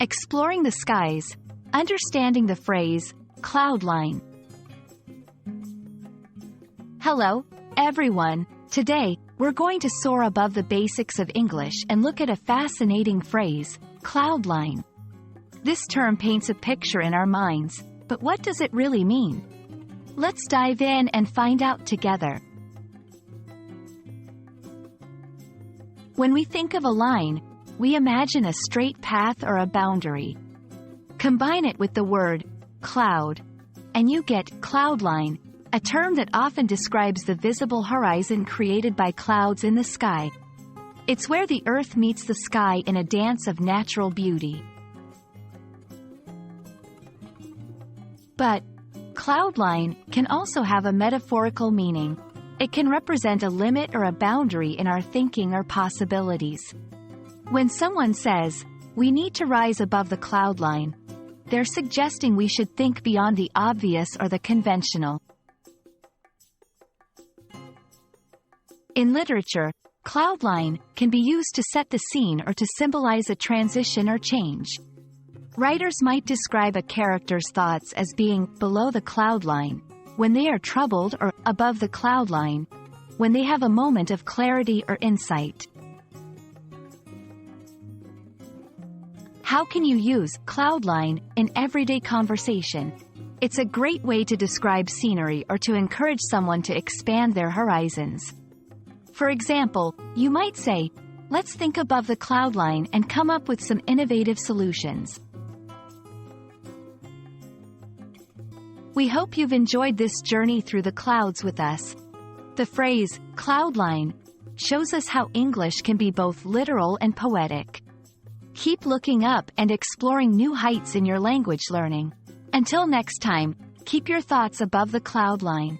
Exploring the skies, understanding the phrase, cloud line. Hello, everyone. Today, we're going to soar above the basics of English and look at a fascinating phrase, cloud line. This term paints a picture in our minds, but what does it really mean? Let's dive in and find out together. When we think of a line, we imagine a straight path or a boundary. Combine it with the word cloud, and you get cloud line, a term that often describes the visible horizon created by clouds in the sky. It's where the earth meets the sky in a dance of natural beauty. But cloud line can also have a metaphorical meaning. It can represent a limit or a boundary in our thinking or possibilities. When someone says, "We need to rise above the cloud line," they're suggesting we should think beyond the obvious or the conventional. In literature, cloud line can be used to set the scene or to symbolize a transition or change. Writers might describe a character's thoughts as being below the cloud line when they are troubled, or above the cloud line when they have a moment of clarity or insight. How can you use cloud line in everyday conversation? It's a great way to describe scenery or to encourage someone to expand their horizons. For example, you might say, "Let's think above the cloud line and come up with some innovative solutions." We hope you've enjoyed this journey through the clouds with us. The phrase, cloud line, shows us how English can be both literal and poetic. Keep looking up and exploring new heights in your language learning. Until next time, keep your thoughts above the cloud line.